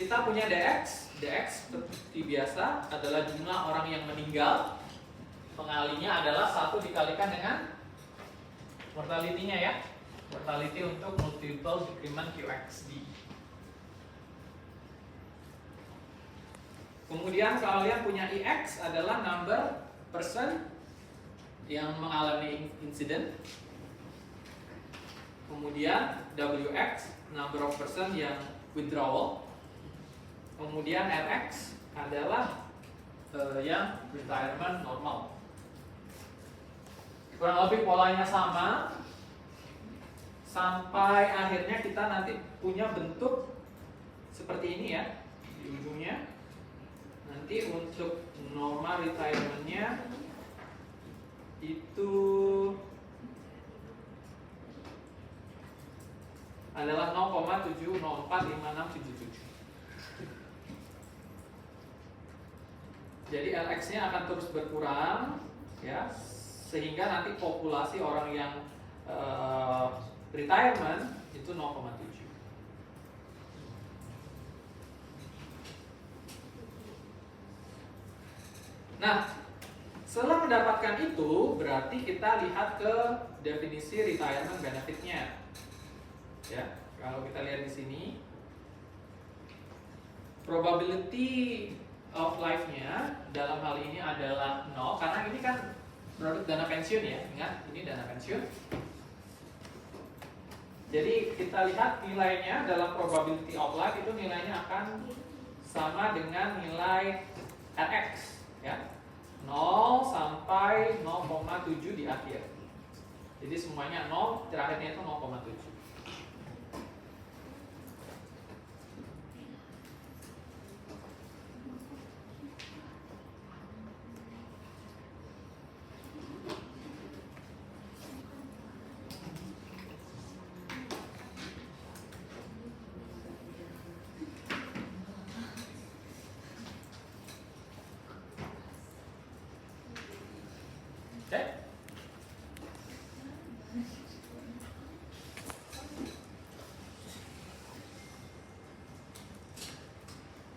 kita punya DX. DX seperti biasa adalah jumlah orang yang meninggal. Pengalinya adalah 1 dikalikan dengan mortality-nya ya. Mortality untuk multiple decrement QXD. Kemudian kalian punya IX adalah number person yang mengalami insiden. Kemudian WX number of person yang withdrawal. Kemudian RX adalah yang retirement normal. Kurang lebih polanya sama sampai akhirnya kita nanti punya bentuk seperti ini ya di ujungnya. Nanti untuk normal retirement-nya itu adalah 0,7045677. Jadi LX-nya akan terus berkurang ya, sehingga nanti populasi orang yang retirement itu 0,7. Nah, setelah mendapatkan itu, berarti kita lihat ke definisi retirement benefit-nya. Ya, kalau kita lihat di sini, probability of life-nya dalam hal ini adalah 0, karena ini kan produk dana pensiun ya, ingat ini dana pensiun. Jadi kita lihat nilainya dalam probability of life itu nilainya akan sama dengan nilai RX ya. 0 sampai 0,7 di akhir. Jadi semuanya 0, terakhirnya itu 0,7.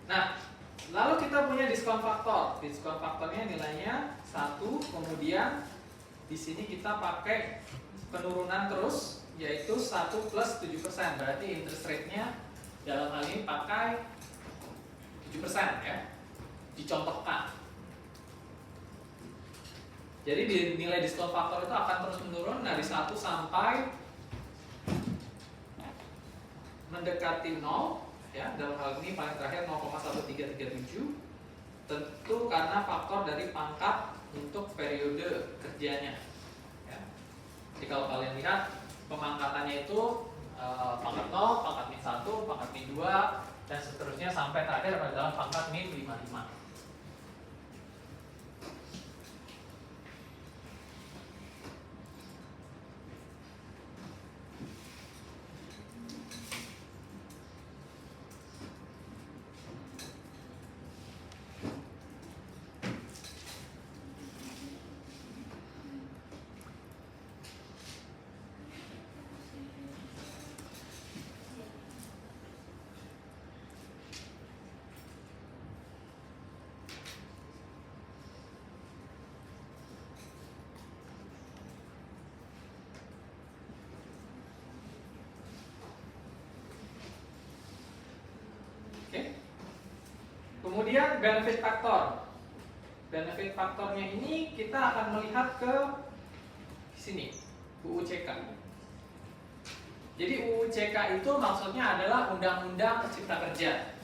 Nah, lalu kita punya diskon faktor. Diskon faktornya nilainya 1, kemudian di sini kita pakai penurunan terus, yaitu 1 plus 7%. Berarti interest rate-nya dalam hal ini pakai 7% ya. Dicontohkan. Jadi nilai diskon faktor itu akan terus menurun dari 1 sampai mendekati 0. Ya, dalam hal ini paling terakhir 0,1337. Tentu karena faktor dari pangkat untuk periode kerjanya ya. Jadi kalau kalian lihat pemangkatannya itu pangkat 0, pangkat min 1, pangkat min 2 dan seterusnya sampai terakhir adalah pangkat min 55. Kemudian benefit factor. Benefit faktornya ini kita akan melihat ke sini, UUCK. Jadi UUCK itu maksudnya adalah Undang-Undang Cipta Kerja.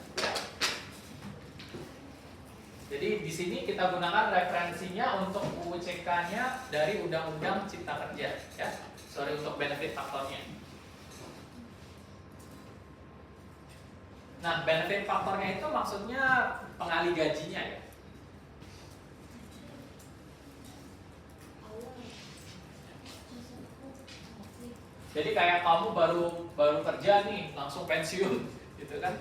Jadi di sini kita gunakan referensinya untuk UUCK-nya dari Undang-Undang Cipta Kerja, ya. Sorry untuk benefit faktornya. Nah, benefit faktornya itu maksudnya pengali gajinya ya. Jadi kayak kamu baru kerja nih, langsung pensiun, gitu kan?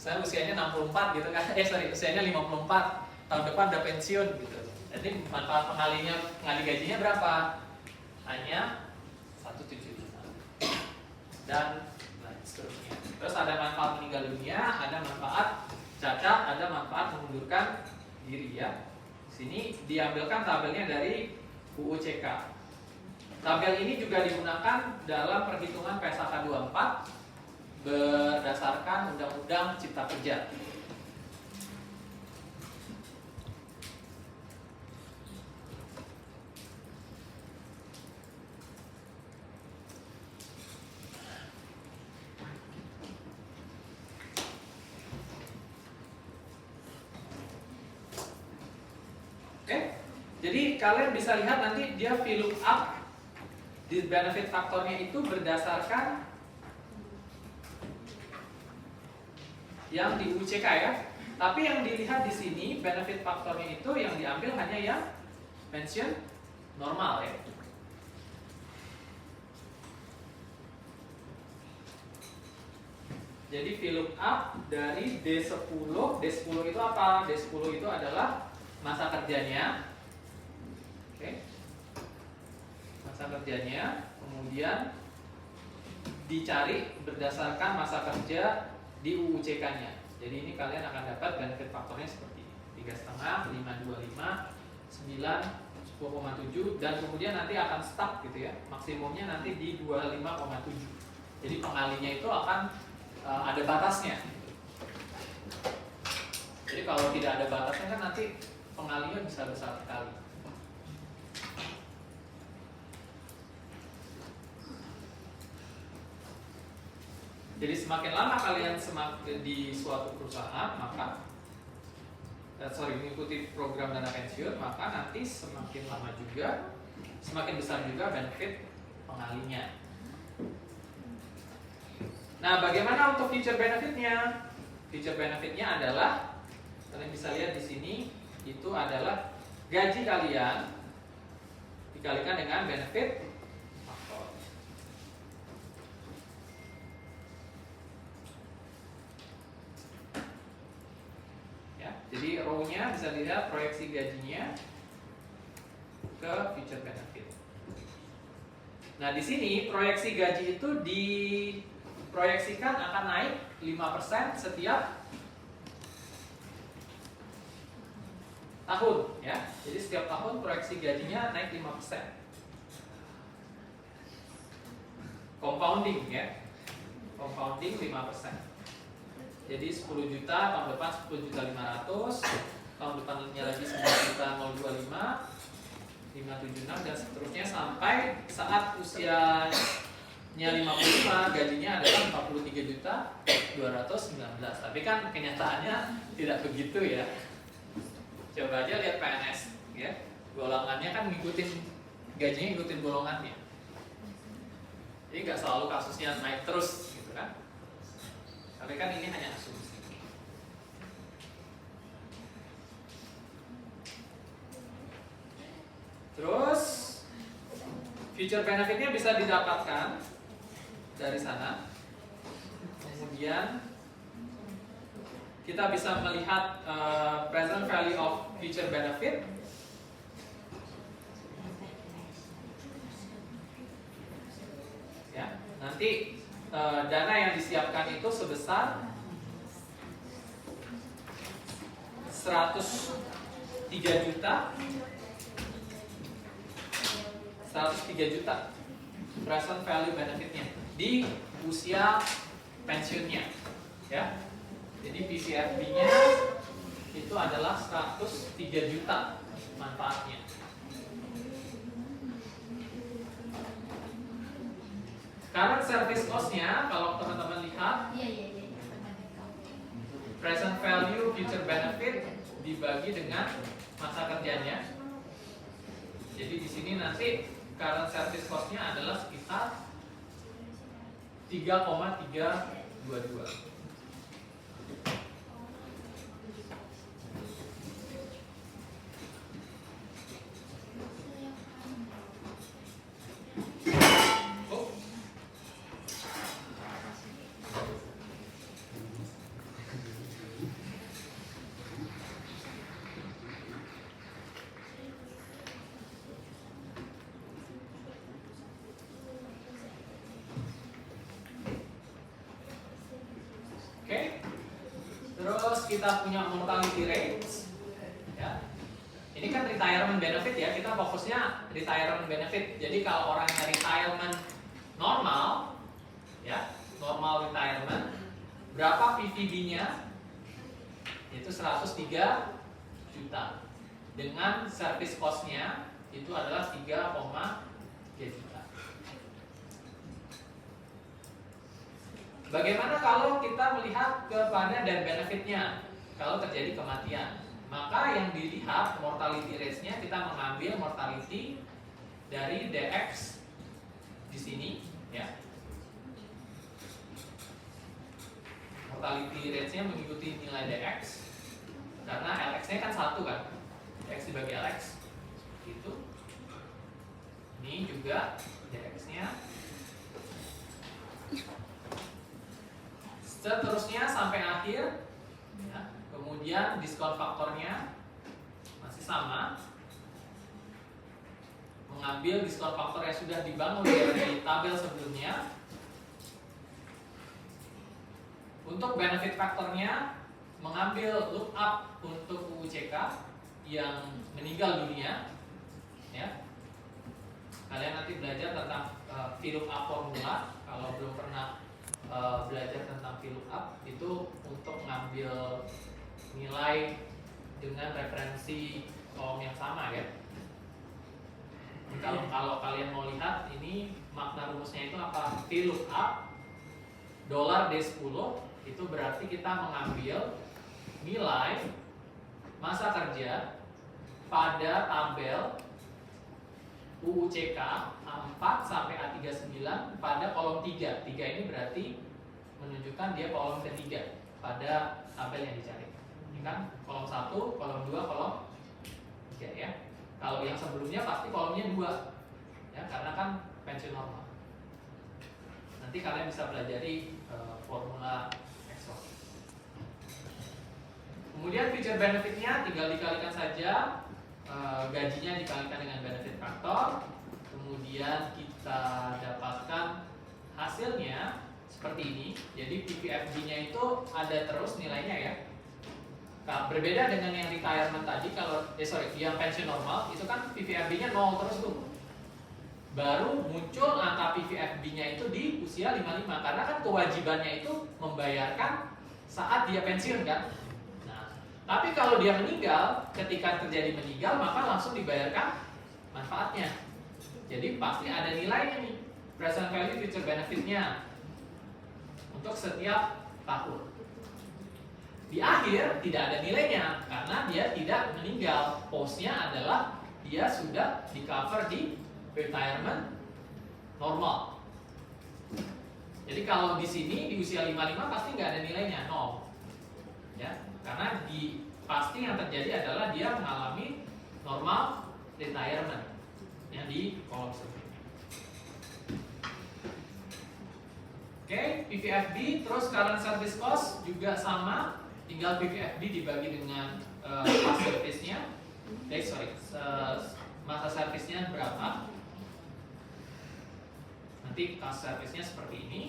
Saya usianya 64 gitu kan? Usianya 54, tahun depan udah pensiun gitu. Jadi manfaat pengali gajinya berapa? Hanya 175. Dan seterusnya. Terus ada manfaat meninggal dunia, cacat, ada manfaat mengundurkan diri ya. Di sini diambilkan tabelnya dari UU-CK. Tabel ini juga digunakan dalam perhitungan PSAK 24 berdasarkan Undang-Undang Cipta Kerja. Jadi kalian bisa lihat nanti dia VLOOKUP di benefit faktornya itu berdasarkan yang di UU-CK ya. Tapi yang dilihat di sini benefit faktornya itu yang diambil hanya yang pensiun normal ya. Jadi VLOOKUP dari D10, D10 itu apa? D10 itu adalah masa kerjanya. Masa kerjanya, kemudian dicari berdasarkan masa kerja di UU-CK-nya. Jadi ini kalian akan dapat benefit faktornya seperti ini: 3,5, 5,25, 9, 10,7, dan kemudian nanti akan stuck gitu ya. Maksimumnya nanti di 25,7. Jadi pengalinya itu akan ada batasnya. Jadi kalau tidak ada batasnya kan nanti pengalinya bisa besar sekali. Jadi semakin lama kalian di suatu perusahaan, maka mengikuti program dana pensiun, maka nanti semakin lama juga, semakin besar juga benefit pengalinya. Nah, bagaimana untuk future benefitnya? Future benefitnya adalah, kalian bisa lihat di sini, itu adalah gaji kalian dikalikan dengan benefit. Jadi row-nya bisa dilihat proyeksi gajinya ke future benefit. Nah, di sini proyeksi gaji itu diproyeksikan akan naik 5% setiap tahun ya. Jadi setiap tahun proyeksi gajinya naik 5%. Compounding ya. Compounding 5%. Jadi 10 juta, tahun depan 10.500.000, tahun depannya lagi 11.025.000, 576 dan seterusnya sampai saat usianya 55 gajinya adalah 43.219. Tapi kan kenyataannya tidak begitu ya. Coba aja lihat PNS ya. Golongannya kan gajinya ngikutin golongannya. Jadi nggak selalu kasusnya naik terus gitu kan. Tapi kan ini hanya asumsi. Terus future benefitnya bisa didapatkan dari sana. Kemudian kita bisa melihat present value of future benefit. Ya, nanti dana yang disiapkan itu sebesar 103 juta present value benefitnya di usia pensiunnya ya. Jadi PCFB-nya itu adalah 103 juta manfaatnya. Current service cost-nya kalau teman-teman lihat, present value future benefit dibagi dengan masa kerjanya. Jadi di sini nanti current service cost-nya adalah sekitar 3,322. Terus kita punya mortality rates, ya. Ini kan retirement benefit ya, kita fokusnya retirement benefit. Jadi kalau orangnya retirement normal, ya, normal retirement, berapa PVB-nya? Itu 103 juta. Dengan service cost-nya itu adalah 3,3 juta. Bagaimana kalau kita melihat kepada dan benefitnya kalau terjadi kematian? Maka yang dilihat mortality rates-nya, kita mengambil mortality dari DX di sini, ya. Mortality rates-nya mengikuti nilai DX karena LX-nya kan 1 kan, X dibagi LX itu. Ini juga DX-nya. Seterusnya sampai akhir, ya. Kemudian diskon faktornya masih sama. Mengambil diskon faktor yang sudah dibangun dari tabel sebelumnya. Untuk benefit faktornya, mengambil lookup untuk UUCK yang meninggal dunia, ya. Kalian nanti belajar tentang VLOOKUP formula. Kalau belum pernah belajar tentang VLOOKUP, itu untuk mengambil nilai dengan referensi kolom yang sama, ya. Kalau kalian mau lihat, ini makna rumusnya itu apa? VLOOKUP $D10 itu berarti kita mengambil nilai masa kerja pada tabel UUCK A4 sampai A39 pada kolom 3. 3 ini berarti menunjukkan dia kolom ketiga pada tabel yang dicari. Ini kan kolom 1, kolom 2, kolom 3, ya. Kalau yang sebelumnya pasti kolomnya 2, ya, karena kan pensiun normal. Nanti kalian bisa pelajari formula Excel. Kemudian feature benefitnya tinggal dikalikan saja, gajinya dikalikan dengan benefit faktor. Kemudian kita dapatkan hasilnya seperti ini. Jadi PVFB-nya itu ada terus nilainya, ya. Nah, berbeda dengan yang retirement tadi, kalau yang pensiun normal itu kan PVFB-nya 0 terus tuh. Baru muncul angka PVFB-nya itu di usia 55 karena kan kewajibannya itu membayarkan saat dia pensiun kan. Nah, tapi kalau dia meninggal, ketika terjadi meninggal maka langsung dibayarkan manfaatnya. Jadi pasti ada nilainya nih, present value future benefit-nya untuk setiap tahun. Di akhir tidak ada nilainya karena dia tidak meninggal. Post-nya adalah dia sudah di cover di retirement normal. Jadi kalau di sini di usia 55 pasti nggak ada nilainya, 0. Ya, karena pasti yang terjadi adalah dia mengalami normal retirement yang di kolom sebelumnya. Oke, PVFB terus current service cost juga sama. Tinggal PVFB dibagi dengan masa servisnya, masa servisnya berapa? Nanti cost servisnya seperti ini.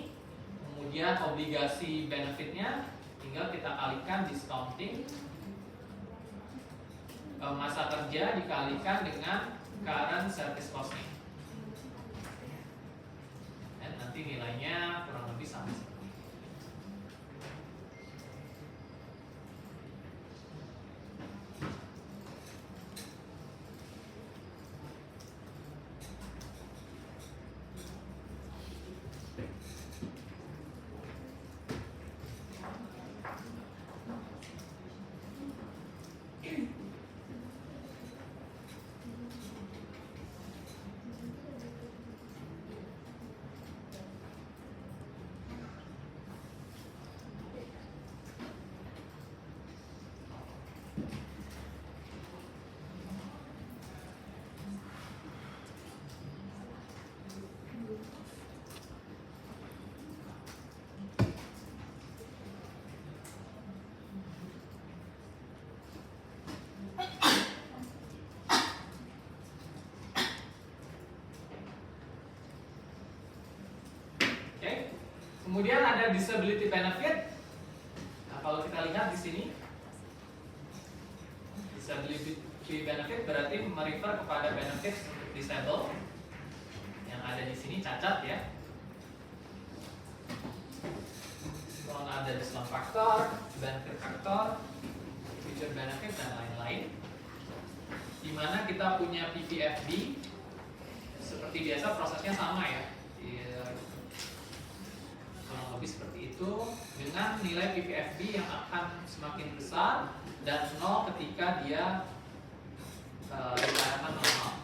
Kemudian obligasi benefitnya tinggal kita kalikan discounting masa kerja dikalikan dengan current service costnya. Dan nanti nilainya kurang lebih sama. Kemudian ada disability benefit. Nah, kalau kita lihat di sini disability benefit berarti merefer kepada benefit untuk disable yang ada di sini, cacat ya. Lalu ada discount factor, benefit factor, future benefit dan lain-lain. Di mana kita punya PPFB seperti biasa prosesnya sama ya. Kurang lebih seperti itu dengan nilai PPFB yang akan semakin besar dan 0 ketika dia dikatakan normal.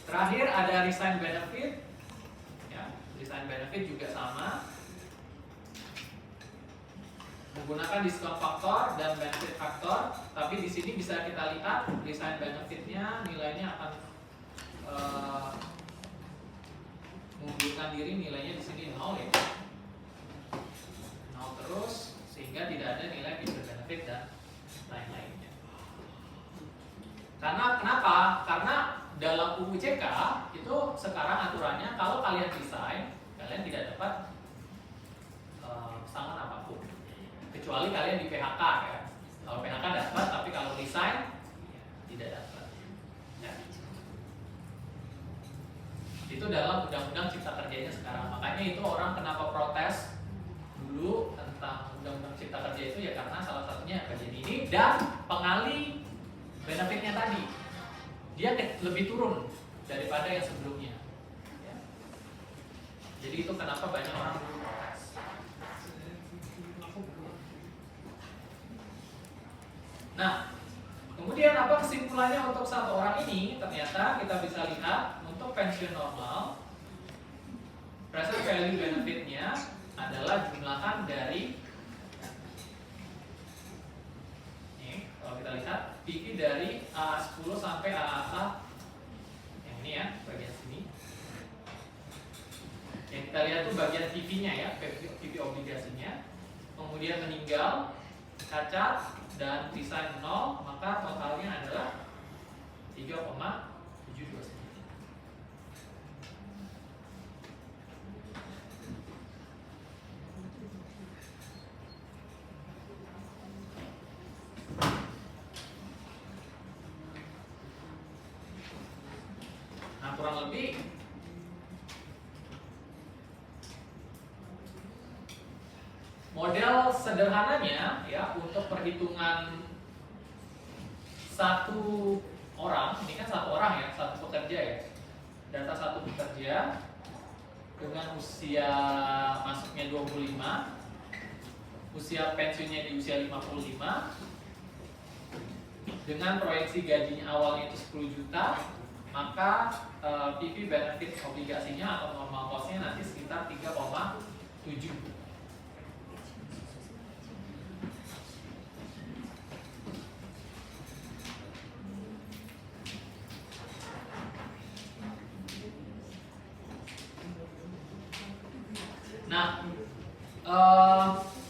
Terakhir ada resign benefit ya, resign benefit juga sama menggunakan discount factor dan benefit factor, tapi di sini bisa kita lihat resign benefitnya nilainya akan mengundurkan diri, nilainya di sini 0 ya, 0 terus sehingga tidak ada nilai future benefit dan lain-lainnya. Karena kenapa? Karena dalam UU JK itu sekarang aturannya kalau kalian resign, kalian tidak dapat pesangon apapun, kecuali kalian di PHK ya. Kalau PHK dapat, tapi kalau resign ya, tidak dapat. Ya. Itu dalam undang-undang cipta kerjanya sekarang. Makanya itu orang kenapa protes dulu tentang undang-undang cipta kerja itu ya karena salah satunya bagian ini dan pengalih benefitnya tadi dia lebih turun daripada yang sebelumnya ya. Jadi itu kenapa banyak orang protes. Nah, kemudian apa kesimpulannya untuk satu orang ini? Ternyata kita bisa lihat untuk pensiun normal present value benefitnya adalah jumlahan dari kalau kita lihat PV dari AA10 sampai AA yang ini ya, bagian sini. Yang kita lihat tuh bagian PV-nya ya, PV obligasinya. Kemudian meninggal, cacat dan resign 0, maka totalnya adalah 3,729. Nah, kurang lebih model sederhananya ya untuk perhitungan satu orang, ini kan satu orang ya, satu pekerja ya, data satu pekerja dengan usia masuknya 25, usia pensiunnya di usia 55, dengan proyeksi gajinya awalnya itu 10 juta, maka PV benefit obligasinya atau normal cost-nya nanti sekitar 3,7. Nah,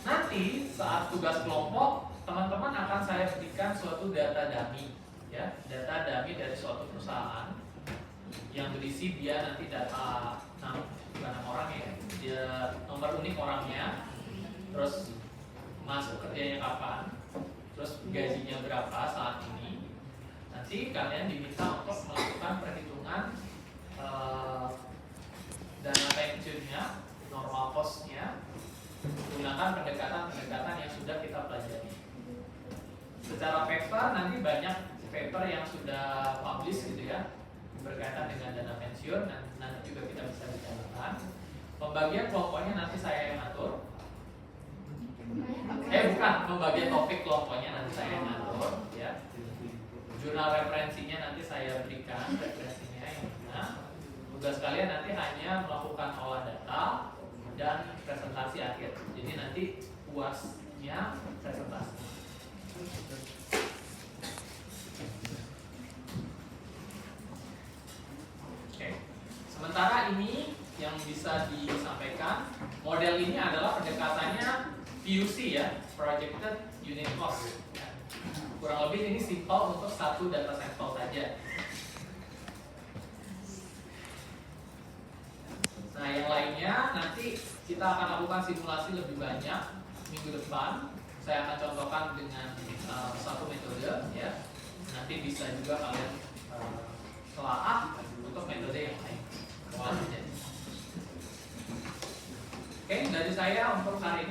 nanti saat tugas kelompok, teman-teman akan saya berikan suatu data dummy, ya, data dummy dari suatu perusahaan yang berisi dia nanti data bukan nama orang ya, dia nomor unik orangnya, terus masuk kerjanya kapan, terus gajinya berapa saat ini. Nanti kalian diminta untuk melakukan perhitungan dana pensiunnya, normal cost-nya, menggunakan pendekatan-pendekatan yang sudah kita pelajari. Secara paper nanti banyak paper yang sudah publish gitu ya, berkaitan dengan dana pensiun, dan nanti juga kita bisa bicarakan. Pembagian kelompoknya nanti saya yang atur. Bukan, pembagian topik kelompoknya nanti saya yang atur ya. Jurnal referensinya nanti saya berikan, referensinya yang mana. Tugas kalian nanti hanya melakukan olah data dan presentasi akhir. Jadi nanti puasnya presentasi. Oke. Sementara ini yang bisa disampaikan, model ini adalah pendekatannya PUC ya, Projected Unit Cost. Kurang lebih ini simple untuk satu data sampel saja. Nah, yang lainnya nanti kita akan lakukan simulasi lebih banyak minggu depan saya akan contohkan dengan satu metode ya. Nanti bisa juga kalian telaah untuk metode yang lain. Oke, dari saya untuk hari ini.